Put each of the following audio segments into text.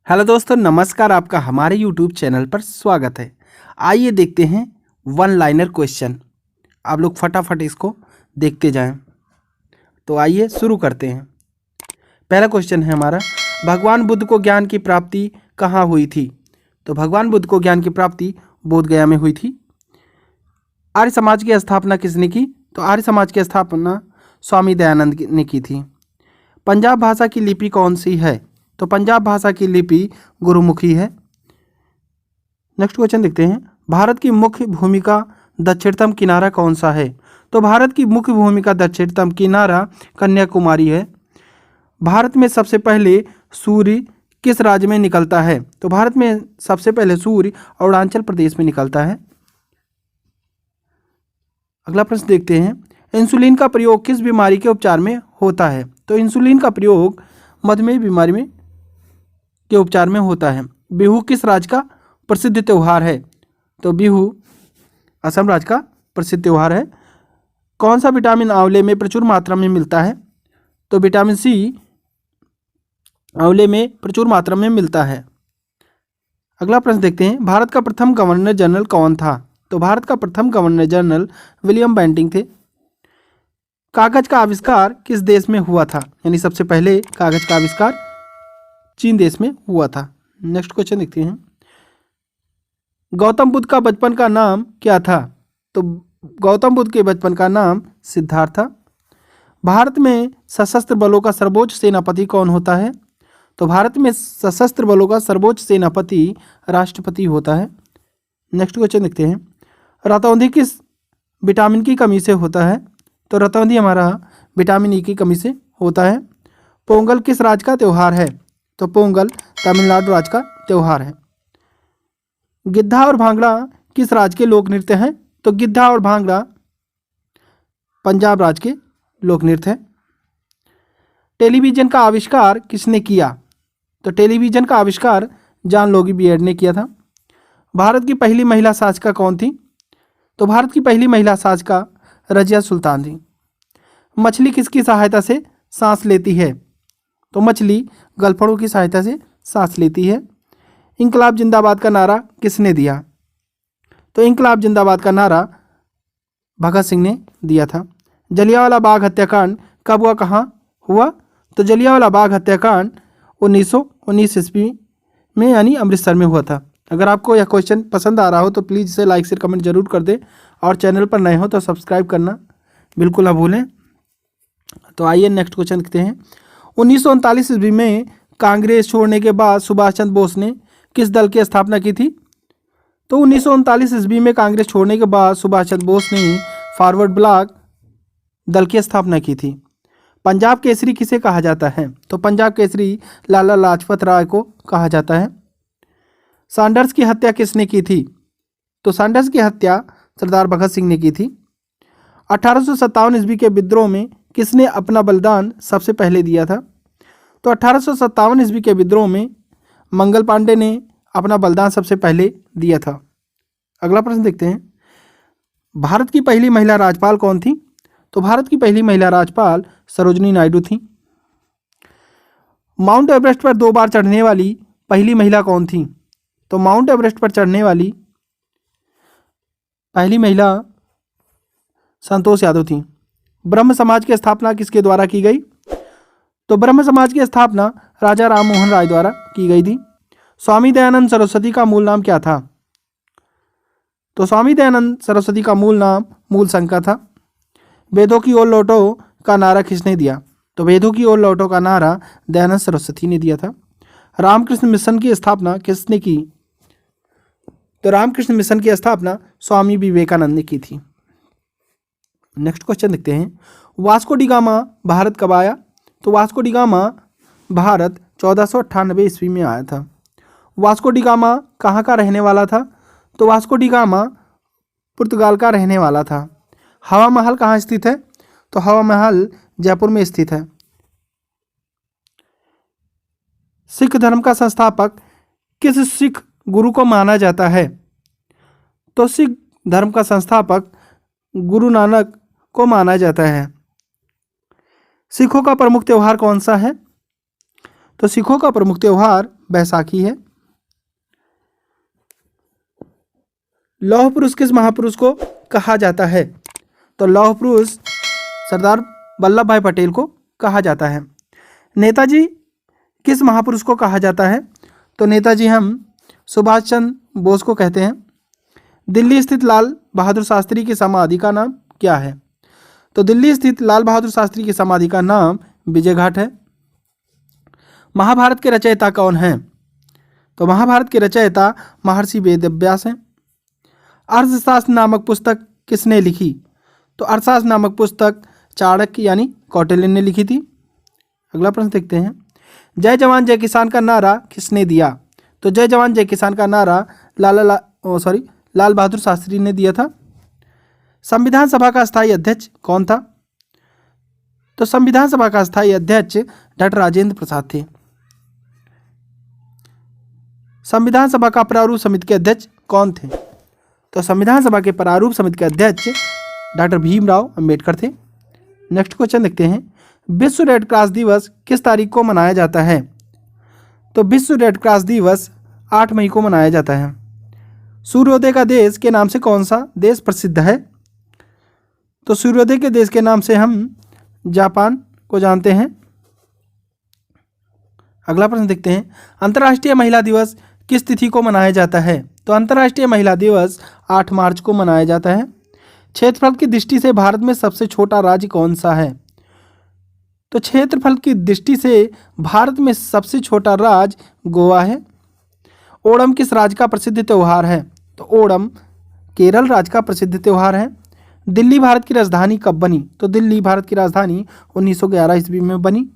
Hello दोस्तों, नमस्कार। आपका हमारे यूट्यूब चैनल पर स्वागत है। आइए देखते हैं वन लाइनर क्वेश्चन। आप लोग फटाफट इसको देखते जाएं। तो आइए शुरू करते हैं। पहला क्वेश्चन है हमारा, भगवान बुद्ध को ज्ञान की प्राप्ति कहाँ हुई थी? तो भगवान बुद्ध को ज्ञान की प्राप्ति बोध गया में हुई थी। आर्य समाज की स्थापना किसने की? तो आर्य समाज की स्थापना स्वामी दयानंद ने की थी। पंजाब भाषा की लिपि कौन सी है? तो पंजाब भाषा की लिपि गुरुमुखी है। नेक्स्ट क्वेश्चन देखते हैं, भारत की मुख्य भूमिका दक्षिणतम किनारा कौन सा है? तो भारत की मुख्य भूमिका दक्षिणतम किनारा कन्याकुमारी है। भारत में सबसे पहले सूर्य किस राज्य में निकलता है? तो भारत में सबसे पहले सूर्य अरुणाचल प्रदेश में निकलता है। अगला प्रश्न देखते हैं, इंसुलिन का प्रयोग किस बीमारी के उपचार में होता है? तो इंसुलिन का प्रयोग मधुमेह बीमारी में के उपचार में होता है। बिहू किस राज्य का प्रसिद्ध त्यौहार है? तो बिहू असम राज्य का प्रसिद्ध त्यौहार है। कौन सा विटामिन आंवले में प्रचुर मात्रा में मिलता है? तो विटामिन सी आंवले में प्रचुर मात्रा में मिलता है। अगला प्रश्न देखते हैं, भारत का प्रथम गवर्नर जनरल कौन था? तो भारत का प्रथम गवर्नर जनरल विलियम बेंटिंक थे। कागज का आविष्कार किस देश में हुआ था? यानी सबसे पहले कागज का आविष्कार चीन देश में हुआ था। नेक्स्ट क्वेश्चन देखते हैं, गौतम बुद्ध का बचपन का नाम क्या था? तो गौतम बुद्ध के बचपन का नाम सिद्धार्थ था। भारत में सशस्त्र बलों का सर्वोच्च सेनापति कौन होता है? तो भारत में सशस्त्र बलों का सर्वोच्च सेनापति राष्ट्रपति होता है। नेक्स्ट क्वेश्चन देखते हैं, रतौंधी किस विटामिन की कमी से होता है? तो रतौंधी हमारा विटामिन ई की कमी से होता है। पोंगल किस राज्य का त्यौहार है? तो पोंगल तमिलनाडु राज्य का त्यौहार है। गिद्धा और भांगड़ा किस राज्य के लोक नृत्य हैं? तो गिद्धा और भांगड़ा पंजाब राज्य के लोक नृत्य हैं। टेलीविजन का आविष्कार किसने किया? तो टेलीविजन का आविष्कार जॉन लोगी बियर्ड ने किया था। भारत की पहली महिला शासिका कौन थी? तो भारत की पहली महिला शासिका रजिया सुल्तान थी। मछली किसकी सहायता से सांस लेती है? तो मछली गलफड़ों की सहायता से सांस लेती है। इंकलाब जिंदाबाद का नारा किसने दिया? तो इंकलाब जिंदाबाद का नारा भगत सिंह ने दिया था। जलियांवाला बाग हत्याकांड कब हुआ, कहाँ हुआ? तो जलियांवाला बाग हत्याकांड 1919 ईस्वी में यानी अमृतसर में हुआ था। अगर आपको यह क्वेश्चन पसंद आ रहा हो तो प्लीज़ इसे लाइक शेयर कमेंट जरूर कर दें, और चैनल पर नए हो तो सब्सक्राइब करना बिल्कुल ना भूलें। तो आइए नेक्स्ट क्वेश्चन देखते हैं, 1939 ईस्वी में कांग्रेस छोड़ने के बाद सुभाष चंद्र बोस ने किस दल की स्थापना की थी? तो 1939 ईस्वी में कांग्रेस छोड़ने के बाद सुभाष चंद्र बोस ने फॉरवर्ड ब्लॉक दल की स्थापना की थी। पंजाब केसरी किसे कहा जाता है? तो पंजाब केसरी लाला लाजपत राय को कहा जाता है। सैंडर्स की हत्या किसने की थी? तो सैंडर्स की हत्या सरदार भगत सिंह ने की थी। 1857 ईस्वी के विद्रोह में किसने अपना बलिदान सबसे पहले दिया था? तो 1857 ईस्वी के विद्रोह में मंगल पांडे ने अपना बलिदान सबसे पहले दिया था। अगला प्रश्न देखते हैं, भारत की पहली महिला राज्यपाल कौन थी? तो भारत की पहली महिला राज्यपाल सरोजिनी नायडू थी। माउंट एवरेस्ट पर 2 बार चढ़ने वाली पहली महिला कौन थी? तो माउंट एवरेस्ट पर चढ़ने वाली पहली महिला संतोष यादव थी। ब्रह्म समाज की स्थापना किसके द्वारा की गई? तो ब्रह्म समाज की स्थापना राजा राम मोहन राय द्वारा की गई थी। स्वामी दयानंद सरस्वती का मूल नाम क्या था? तो स्वामी दयानंद सरस्वती का मूल नाम मूलशंकर था। वेदों की ओर लौटो का नारा किसने दिया? तो वेदों की ओर लौटो का नारा दयानंद सरस्वती ने दिया था। रामकृष्ण मिशन की स्थापना किसने की? तो रामकृष्ण मिशन की स्थापना स्वामी विवेकानंद ने की थी। नेक्स्ट क्वेश्चन देखते हैं, वास्को डी गामा भारत कब आया? तो वास्को डी गामा भारत 1498 ईस्वी में आया था। वास्को डी गामा कहाँ का रहने वाला था? तो वास्को डी गामा पुर्तगाल का रहने वाला था। हवा महल कहाँ स्थित है? तो हवा महल जयपुर में स्थित है। सिख धर्म का संस्थापक किस सिख गुरु को माना जाता है? तो सिख धर्म का संस्थापक गुरु नानक को माना जाता है। सिखों का प्रमुख त्यौहार कौन सा है? तो सिखों का प्रमुख त्योहार बैसाखी है। लौह पुरुष किस महापुरुष को कहा जाता है? तो लौह पुरुष सरदार वल्लभ भाई पटेल को कहा जाता है। नेताजी किस महापुरुष को कहा जाता है? तो नेताजी हम सुभाष चंद्र बोस को कहते हैं। दिल्ली स्थित लाल बहादुर शास्त्री की समाधि का नाम क्या है? तो दिल्ली स्थित लाल बहादुर शास्त्री की समाधि का नाम विजय घाट है। महाभारत के रचयिता कौन हैं? तो महाभारत के रचयिता महर्षि वेदव्यास हैं। अर्थशास्त्र नामक पुस्तक किसने लिखी? तो अर्थशास्त्र नामक पुस्तक चाणक्य यानी कौटिल्य ने लिखी थी। अगला प्रश्न देखते हैं। जय जवान जय किसान का नारा किसने दिया? तो जय जवान जय किसान का नारा लाल बहादुर शास्त्री ने दिया था। संविधान सभा का स्थायी अध्यक्ष कौन था? तो संविधान सभा का स्थायी अध्यक्ष डॉक्टर राजेंद्र प्रसाद थे। संविधान सभा का प्रारूप समिति के अध्यक्ष कौन थे? तो संविधान सभा के प्रारूप समिति के अध्यक्ष डॉक्टर भीमराव अंबेडकर थे। नेक्स्ट क्वेश्चन देखते हैं। विश्व रेड क्रॉस दिवस किस तारीख को मनाया जाता है? तो विश्व रेड क्रॉस दिवस 8 मई को मनाया जाता है। सूर्योदय का देश के नाम से कौन सा देश प्रसिद्ध है? तो सूर्योदय के देश के नाम से हम जापान को जानते हैं। अगला प्रश्न देखते हैं। अंतर्राष्ट्रीय महिला दिवस किस तिथि को मनाया जाता है? तो अंतर्राष्ट्रीय महिला दिवस 8 मार्च को मनाया जाता है। क्षेत्रफल की दृष्टि से भारत में सबसे छोटा राज्य कौन सा है? तो क्षेत्रफल की दृष्टि से भारत में सबसे छोटा राज्य गोवा है। ओणम किस राज्य का प्रसिद्ध त्यौहार है? तो ओणम केरल राज्य का प्रसिद्ध त्यौहार है। दिल्ली भारत की राजधानी कब बनी? तो दिल्ली भारत की राजधानी 1911 ईस्वी में बनी।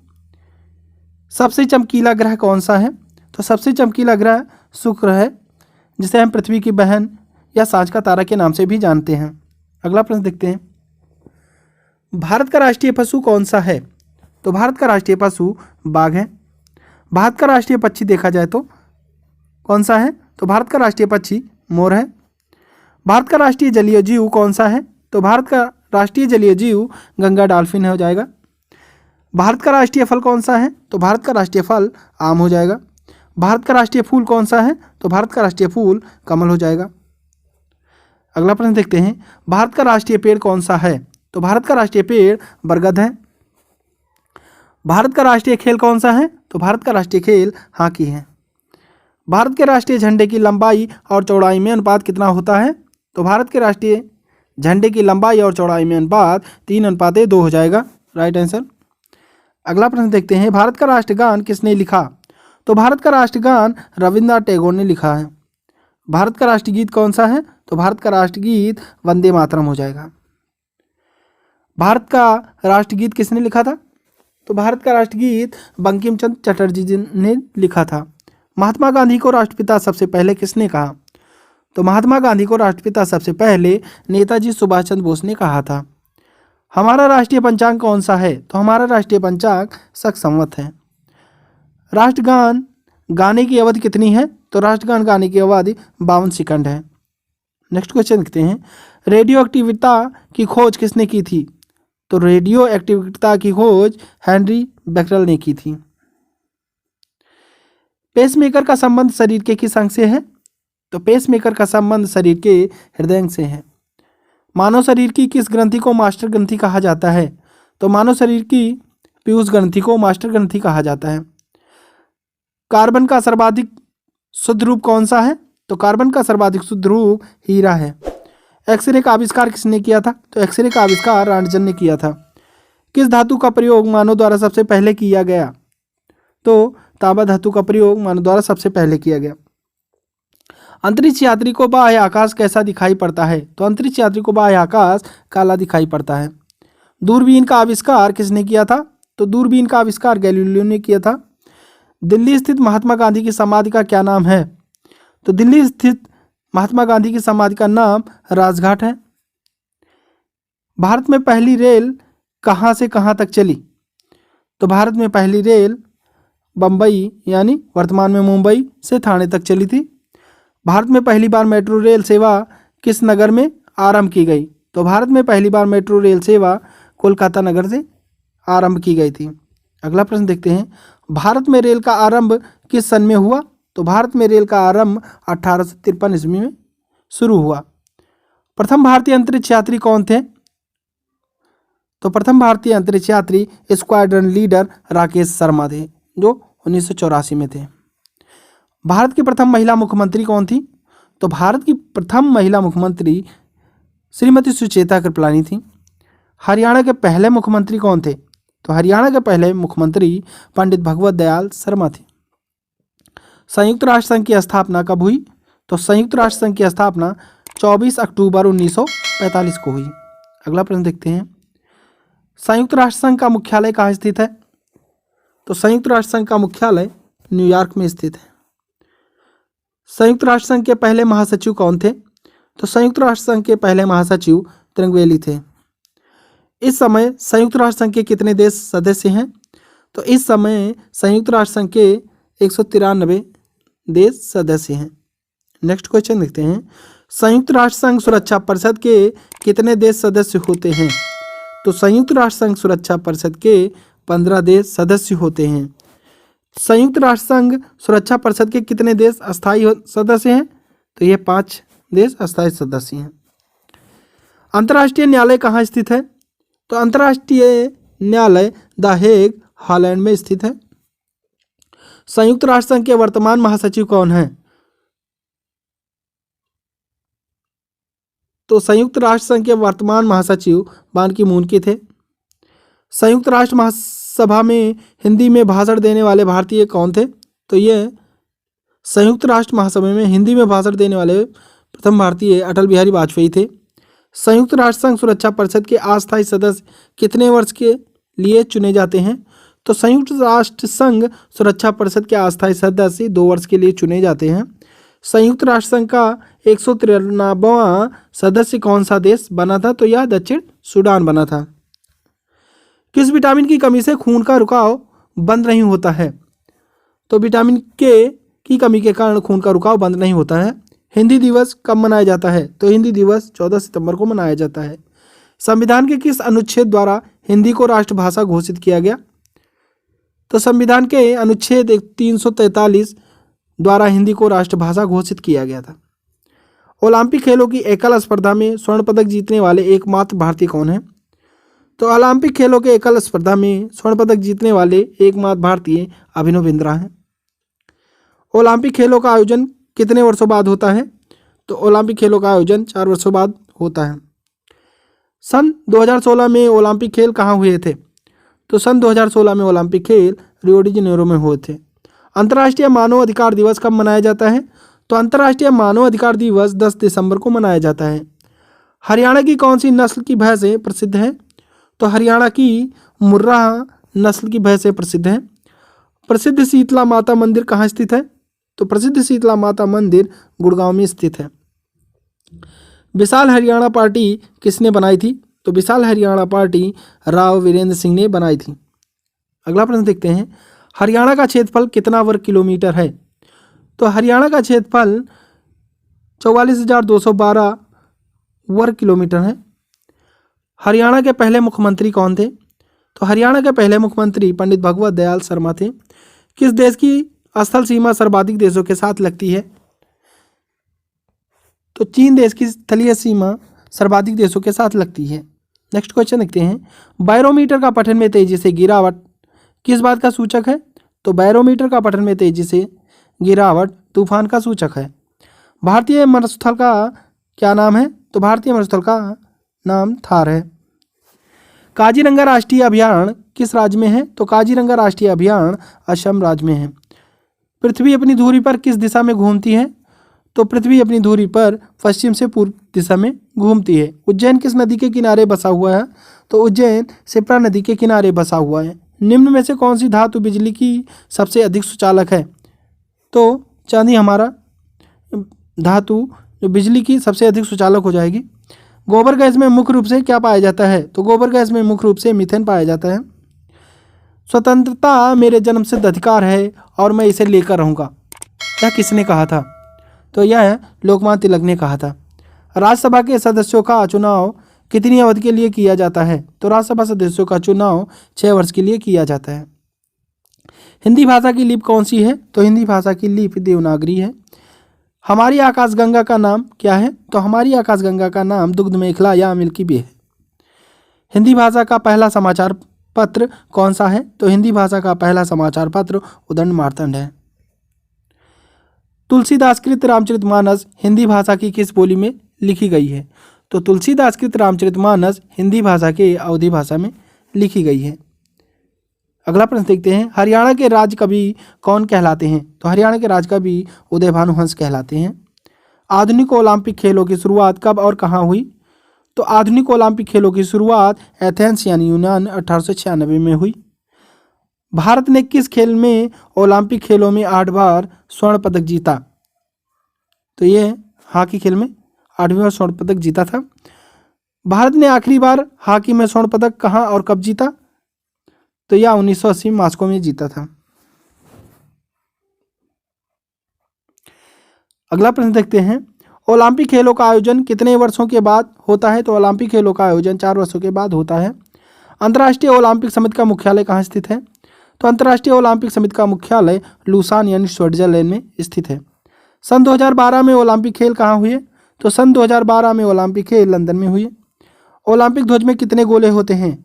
सबसे चमकीला ग्रह कौन सा है? तो सबसे चमकीला ग्रह शुक्र है, जिसे हम पृथ्वी की बहन या सांझ का तारा के नाम से भी जानते हैं। अगला प्रश्न देखते हैं। भारत का राष्ट्रीय पशु कौन सा है? तो भारत का राष्ट्रीय पशु बाघ है। भारत का राष्ट्रीय पक्षी देखा जाए तो कौन सा है? तो भारत का राष्ट्रीय पक्षी मोर है। भारत का राष्ट्रीय जलीय जीव कौन सा है? तो भारत का राष्ट्रीय जलीय जीव गंगा डॉल्फिन हो जाएगा। भारत का राष्ट्रीय फल कौन सा है? तो भारत का राष्ट्रीय फल आम हो जाएगा। भारत का राष्ट्रीय फूल कौन सा है? तो भारत का राष्ट्रीय फूल कमल हो जाएगा। अगला प्रश्न देखते हैं। भारत का राष्ट्रीय पेड़ कौन सा है? तो भारत का राष्ट्रीय पेड़ बरगद है। भारत का राष्ट्रीय खेल कौन सा है? तो भारत का राष्ट्रीय खेल हॉकी है। भारत के राष्ट्रीय झंडे की लंबाई और चौड़ाई में अनुपात कितना होता है? तो भारत के राष्ट्रीय झंडे की लंबाई और चौड़ाई में अनुपात 3:2 हो जाएगा। Right answer. अगला प्रश्न देखते हैं। भारत का राष्ट्रगान किसने लिखा? तो भारत का राष्ट्रगान रविन्द्रनाथ टैगोर ने लिखा है। भारत का राष्ट्रगीत कौन सा है? तो भारत का राष्ट्रगीत वंदे मातरम हो जाएगा। भारत का राष्ट्रगीत किसने लिखा था? तो भारत का राष्ट्रगीत बंकिम चंद्र चटर्जी जी ने लिखा था। महात्मा गांधी को राष्ट्रपिता सबसे पहले किसने कहा? तो महात्मा गांधी को राष्ट्रपिता सबसे पहले नेताजी सुभाष चंद्र बोस ने कहा था। हमारा राष्ट्रीय पंचांग कौन सा है? तो हमारा राष्ट्रीय पंचांग शक संवत है। राष्ट्रगान गाने की अवधि कितनी है? तो राष्ट्रगान गाने की अवधि 52 सेकंड है। नेक्स्ट क्वेश्चन देखते हैं। रेडियो एक्टिविटा की खोज किसने की थी? तो रेडियो एक्टिविटा की खोज हेनरी बेकरल ने की थी। पेसमेकर का संबंध शरीर के किस अंग से है? तो पेसमेकर का संबंध शरीर के हृदय अंग से है। मानव शरीर की किस ग्रंथि को मास्टर ग्रंथि कहा जाता है? तो मानव शरीर की पीयूष ग्रंथि को मास्टर ग्रंथि कहा जाता है। कार्बन का सर्वाधिक शुद्ध रूप कौन सा है? तो कार्बन का सर्वाधिक शुद्ध रूप हीरा है। एक्सरे का आविष्कार किसने किया था? तो एक्सरे का आविष्कार रांटजन ने किया था। किस धातु का प्रयोग मानव द्वारा सबसे पहले किया गया? तो तांबा धातु का प्रयोग मानव द्वारा सबसे पहले किया गया। अंतरिक्ष यात्री को बाह्य आकाश कैसा दिखाई पड़ता है? तो अंतरिक्ष यात्री को बाह्य आकाश काला दिखाई पड़ता है। दूरबीन का आविष्कार किसने किया था? तो दूरबीन का आविष्कार गैलीलियो ने किया था। दिल्ली स्थित महात्मा गांधी की समाधि का क्या नाम है? तो दिल्ली स्थित महात्मा गांधी की समाधि का नाम राजघाट है। भारत में पहली रेल कहाँ से कहाँ तक चली? तो भारत में पहली रेल बम्बई यानी वर्तमान में मुंबई से थाने तक चली थी। भारत में पहली बार मेट्रो रेल सेवा किस नगर में आरंभ की गई? तो भारत में पहली बार मेट्रो रेल सेवा कोलकाता नगर से आरंभ की गई थी। अगला प्रश्न देखते हैं। भारत में रेल का आरंभ किस सन में हुआ? तो भारत में रेल का आरंभ 1853 ईस्वी में शुरू हुआ। प्रथम भारतीय अंतरिक्ष यात्री कौन थे? तो प्रथम भारतीय अंतरिक्ष यात्री स्क्वाड्रन लीडर राकेश शर्मा थे, जो 1984 में थे। भारत की प्रथम महिला मुख्यमंत्री कौन थी? तो भारत की प्रथम महिला मुख्यमंत्री श्रीमती सुचेता कृपलानी थी। हरियाणा के पहले मुख्यमंत्री कौन थे? तो हरियाणा के पहले मुख्यमंत्री पंडित भगवत दयाल शर्मा थे। संयुक्त राष्ट्र संघ की स्थापना कब हुई? तो संयुक्त राष्ट्र संघ की स्थापना 24 अक्टूबर 1945 को हुई। अगला प्रश्न देखते हैं, संयुक्त राष्ट्र संघ का मुख्यालय कहाँ स्थित है? तो संयुक्त राष्ट्र संघ का मुख्यालय न्यूयॉर्क में स्थित है। संयुक्त राष्ट्र संघ के पहले महासचिव कौन थे? तो संयुक्त राष्ट्र संघ के पहले महासचिव त्रिंगवेली थे। इस समय संयुक्त राष्ट्र संघ के कितने देश सदस्य हैं? तो इस समय संयुक्त राष्ट्र संघ के 193 देश सदस्य हैं। नेक्स्ट क्वेश्चन देखते हैं, संयुक्त राष्ट्र संघ सुरक्षा परिषद के कितने देश सदस्य होते हैं? तो संयुक्त राष्ट्र संघ सुरक्षा परिषद के 15 देश सदस्य होते हैं। संयुक्त राष्ट्र संघ सुरक्षा परिषद के कितने देश अस्थायी सदस्य हैं? तो ये 5 देश अस्थायी सदस्य हैं। अंतर्राष्ट्रीय न्यायालय कहाँ स्थित है? तो अंतर्राष्ट्रीय न्यायालय द हेग हॉलैंड में स्थित है। संयुक्त राष्ट्र संघ के वर्तमान महासचिव कौन हैं? तो संयुक्त राष्ट्र संघ के वर्तमान महासचिव बान की मून के थे। संयुक्त राष्ट्र महासभा में हिंदी में भाषण देने वाले भारतीय कौन थे? तो ये संयुक्त राष्ट्र महासभा में हिंदी में भाषण देने वाले प्रथम भारतीय अटल बिहारी वाजपेयी थे। संयुक्त राष्ट्र संघ सुरक्षा परिषद के अस्थायी सदस्य कितने वर्ष के लिए चुने जाते हैं? तो संयुक्त राष्ट्र संघ सुरक्षा परिषद के अस्थायी सदस्य 2 वर्ष के लिए चुने जाते हैं। संयुक्त राष्ट्र संघ का 193वां सदस्य कौन सा देश बना था? तो यह दक्षिण सूडान बना था। किस विटामिन की कमी से खून का रुकाव बंद नहीं होता है? तो विटामिन के की कमी के कारण खून का रुकाव बंद नहीं होता है। हिंदी दिवस कब मनाया जाता है? तो हिंदी दिवस 14 सितंबर को मनाया जाता है। संविधान के किस अनुच्छेद द्वारा हिंदी को राष्ट्रभाषा घोषित किया गया? तो संविधान के अनुच्छेद 343 द्वारा हिंदी को राष्ट्रभाषा घोषित किया गया था। ओलंपिक खेलों की एकल स्पर्धा में स्वर्ण पदक जीतने वाले एकमात्र भारतीय कौन है? तो ओलंपिक खेलों के एकल स्पर्धा में स्वर्ण पदक जीतने वाले एकमात्र भारतीय अभिनव बिंद्रा हैं। ओलंपिक खेलों का आयोजन कितने वर्षों बाद होता है? तो ओलंपिक खेलों का आयोजन 4 वर्षों बाद होता है। सन 2016 में ओलंपिक खेल कहाँ हुए थे? तो सन 2016 में ओलंपिक खेल रियो डी जेनेरो में हुए थे। अंतर्राष्ट्रीय मानव अधिकार दिवस कब मनाया जाता है? तो अंतर्राष्ट्रीय मानव अधिकार दिवस 10 दिसंबर को मनाया जाता है। हरियाणा की कौन सी नस्ल की भैंसें प्रसिद्ध हैं? तो हरियाणा की मुर्रा नस्ल की भैंसें प्रसिद्ध हैं। प्रसिद्ध शीतला माता मंदिर कहाँ स्थित है? तो प्रसिद्ध शीतला माता मंदिर गुड़गांव में स्थित है। विशाल हरियाणा पार्टी किसने बनाई थी? तो विशाल हरियाणा पार्टी राव वीरेंद्र सिंह ने बनाई थी। अगला प्रश्न देखते हैं, हरियाणा का क्षेत्रफल कितना वर्ग किलोमीटर है? तो हरियाणा का क्षेत्रफल 44,212 वर्ग किलोमीटर है। हरियाणा के पहले मुख्यमंत्री कौन थे? तो हरियाणा के पहले मुख्यमंत्री पंडित भगवत दयाल शर्मा थे। किस देश की स्थल सीमा सर्वाधिक देशों के साथ लगती है? तो चीन देश की स्थलीय सीमा सर्वाधिक देशों के साथ लगती है। नेक्स्ट क्वेश्चन देखते हैं, बैरोमीटर का पठन में तेजी से गिरावट किस बात का सूचक है? तो बैरोमीटर का पठन में तेजी से गिरावट तूफान का सूचक है। भारतीय मरुस्थल का क्या नाम है? तो भारतीय मरुस्थल का नाम थार है। काजीरंगा राष्ट्रीय अभयारण्य किस राज्य में है? तो काजीरंगा राष्ट्रीय अभयारण्य असम राज्य में है। पृथ्वी अपनी धुरी पर किस दिशा में घूमती है? तो पृथ्वी अपनी धुरी पर पश्चिम से पूर्व दिशा में घूमती है। उज्जैन किस नदी के किनारे बसा हुआ है? तो उज्जैन शिप्रा नदी के किनारे बसा हुआ है। निम्न में से कौन सी धातु बिजली की सबसे अधिक सुचालक है? तो चांदी हमारा धातु जो बिजली की सबसे अधिक सुचालक हो जाएगी। गोबर गैस में मुख्य रूप से क्या पाया जाता है? तो गोबर गैस में मुख्य रूप से मीथेन पाया जाता है। स्वतंत्रता मेरे जन्मसिद्ध अधिकार है और मैं इसे लेकर रहूँगा, यह किसने कहा था? तो यह लोकमान्य तिलक ने कहा था। राज्यसभा के सदस्यों का चुनाव कितनी अवधि के लिए किया जाता है? तो राज्यसभा सदस्यों का चुनाव 6 वर्ष के लिए किया जाता है। हिंदी भाषा की लिपि कौन सी है? तो हिंदी भाषा की लिपि देवनागरी है। हमारी आकाशगंगा का नाम क्या है? तो हमारी आकाशगंगा का नाम दुग्ध मेखला या मिल्की वे है। हिंदी भाषा का पहला समाचार पत्र कौन सा है? तो हिंदी भाषा का पहला समाचार पत्र उदंड मार्तंड है। तुलसीदास कृत रामचरितमानस हिंदी भाषा की किस बोली में लिखी गई है? तो तुलसीदास कृत रामचरितमानस हिंदी भाषा के अवधी भाषा में लिखी गई है। अगला प्रश्न देखते हैं, हरियाणा के राज कवि कौन कहलाते हैं? तो हरियाणा के राज कवि उदय भानुहंस कहलाते हैं। आधुनिक ओलंपिक खेलों की शुरुआत कब और कहाँ हुई? तो आधुनिक ओलंपिक खेलों की शुरुआत एथेंस यानी यूनान 1896 में हुई। भारत ने किस खेल में ओलंपिक खेलों में 8 बार स्वर्ण पदक जीता? तो ये हॉकी खेल में 8वीं बार स्वर्ण पदक जीता था। भारत ने आखिरी बार हॉकी में स्वर्ण पदक कहाँ और कब जीता? तो यह 1980 मॉस्को में जीता था। अगला प्रश्न देखते हैं, ओलंपिक खेलों का आयोजन कितने वर्षों के बाद होता है? तो ओलंपिक खेलों का आयोजन 4 वर्षों के बाद होता है। अंतर्राष्ट्रीय ओलंपिक समिति का मुख्यालय कहाँ स्थित है? तो अंतर्राष्ट्रीय ओलंपिक समिति का मुख्यालय लूसान यानी स्विट्जरलैंड में स्थित है। सन 2012 में ओलंपिक खेल कहाँ हुए? तो सन 2012 में ओलंपिक खेल लंदन में हुए। ओलंपिक ध्वज में कितने गोले होते हैं?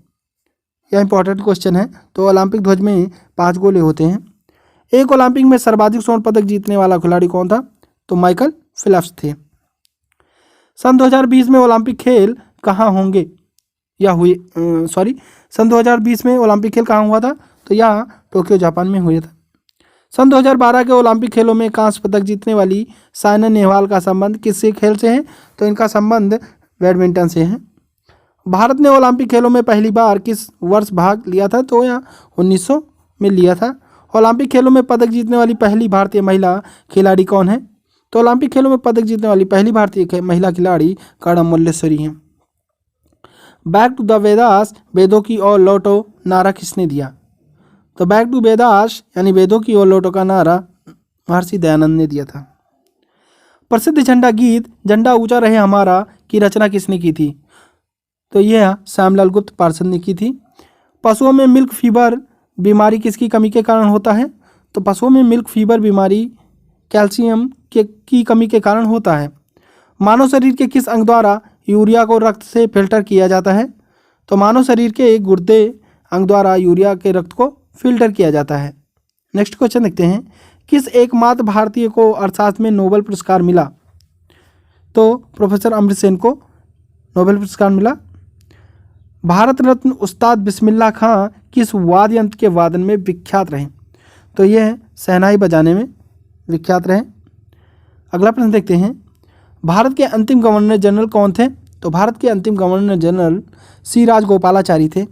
यह इंपॉर्टेंट क्वेश्चन है। तो ओलंपिक ध्वज में 5 गोले होते हैं। एक ओलंपिक में सर्वाधिक स्वर्ण पदक जीतने वाला खिलाड़ी कौन था? तो माइकल फिलिप्स थे। सन 2020 में ओलंपिक खेल कहाँ होंगे या हुए? सन 2020 में ओलंपिक खेल कहाँ हुआ था? तो यह टोक्यो जापान में हुआ था। सन 2012 के ओलंपिक खेलों में कांस्य पदक जीतने वाली साइना नेहवाल का संबंध किस खेल से है? तो इनका संबंध बैडमिंटन से है। भारत ने ओलंपिक खेलों में पहली बार किस वर्ष भाग लिया था? तो यह 1900 में लिया था। ओलंपिक खेलों में पदक जीतने वाली पहली भारतीय महिला खिलाड़ी कौन है? तो ओलंपिक खेलों में पदक जीतने वाली पहली भारतीय महिला खिलाड़ी कर्णम मल्लेश्वरी हैं। बैक टू द वेदास वेदों की ओर लौटो नारा किसने दिया? तो बैक टू वेदास यानी वेदों की ओर लौटो का नारा महर्षि दयानंद ने दिया था। प्रसिद्ध झंडा गीत झंडा ऊंचा रहे हमारा की रचना किसने की थी? तो यह श्यामलाल गुप्त पार्षद ने की थी। पशुओं में मिल्क फीवर बीमारी किसकी कमी के कारण होता है? तो पशुओं में मिल्क फीवर बीमारी कैल्शियम की कमी के कारण होता है। मानव शरीर के किस अंग द्वारा यूरिया को रक्त से फिल्टर किया जाता है? तो मानव शरीर के एक गुर्दे अंग द्वारा यूरिया के रक्त को फिल्टर किया जाता है। नेक्स्ट क्वेश्चन देखते हैं, किस एकमात्र भारतीय को अर्थशास्त्र में नोबेल पुरस्कार मिला? तो प्रोफेसर अमृत सेन को नोबेल पुरस्कार मिला। भारत रत्न उस्ताद बिस्मिल्लाह खां किस वाद्य यंत्र के वादन में विख्यात रहे? तो यह शहनाई बजाने में विख्यात रहे। अगला प्रश्न देखते हैं, भारत के अंतिम गवर्नर जनरल कौन थे? तो भारत के अंतिम गवर्नर जनरल सी राजगोपालाचारी थे।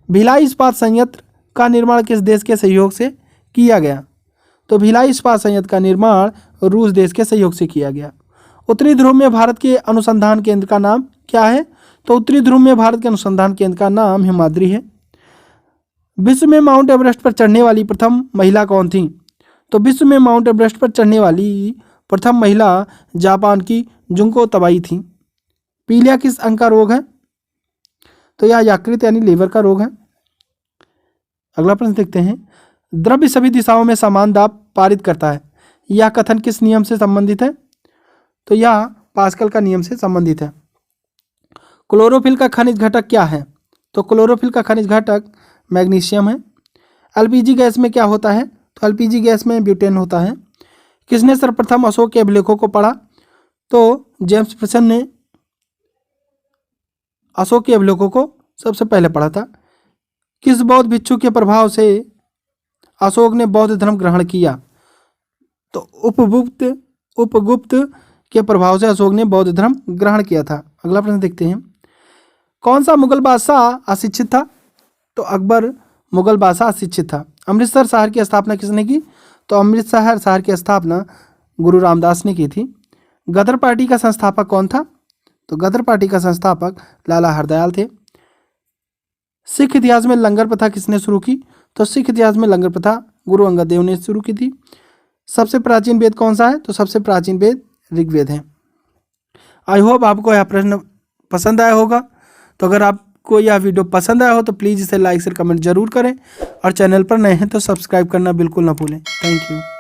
भिलाई इस्पात संयंत्र का निर्माण किस देश के सहयोग से किया गया? तो भिलाई इस्पात संयंत्र का निर्माण रूस देश के सहयोग से किया गया। उत्तरी ध्रुव में भारत के अनुसंधान केंद्र का नाम क्या है? तो उत्तरी ध्रुव में भारत के अनुसंधान केंद्र का नाम हिमाद्री है। विश्व में माउंट एवरेस्ट पर चढ़ने वाली प्रथम महिला कौन थी? तो विश्व में माउंट एवरेस्ट पर चढ़ने वाली प्रथम महिला जापान की जुंको तबाई थी। पीलिया किस अंग का रोग है? तो यह यकृत यानी लीवर का रोग है। अगला प्रश्न देखते हैं, द्रव्य सभी दिशाओं में समान दाब पारित करता है, यह कथन किस नियम से संबंधित है? तो यह पास्कल का नियम से संबंधित है। क्लोरोफिल का खनिज घटक क्या है? तो क्लोरोफिल का खनिज घटक मैग्नीशियम है। एलपीजी गैस में क्या होता है? तो एलपीजी गैस में ब्यूटेन होता है। किसने सर्वप्रथम अशोक के अभिलेखों को पढ़ा? तो जेम्स प्रिसन ने अशोक के अभिलेखों को सबसे पहले पढ़ा था। किस बौद्ध भिक्षु के प्रभाव से अशोक ने बौद्ध धर्म ग्रहण किया? तो उपगुप्त के प्रभाव से अशोक ने बौद्ध धर्म ग्रहण किया था। अगला प्रश्न देखते हैं, कौन सा मुगल बादशाह अशिक्षित था? तो अकबर मुगल बादशाह अशिक्षित था। अमृतसर शहर की स्थापना किसने की? तो अमृतसर शहर की स्थापना गुरु रामदास ने की थी। गदर पार्टी का संस्थापक कौन था? तो गदर पार्टी का संस्थापक लाला हरदयाल थे। सिख इतिहास में लंगर प्रथा किसने शुरू की? तो सिख इतिहास में लंगर प्रथा गुरु अंगद देव ने शुरू की थी। सबसे प्राचीन वेद कौन सा है? तो सबसे प्राचीन वेद ऋग्वेद है। आई होप आपको यह प्रश्न पसंद आया होगा। तो अगर आप को यह वीडियो पसंद आया हो तो प्लीज़ इसे लाइक शेयर कमेंट जरूर करें और चैनल पर नए हैं तो सब्सक्राइब करना बिल्कुल ना भूलें। Thank you.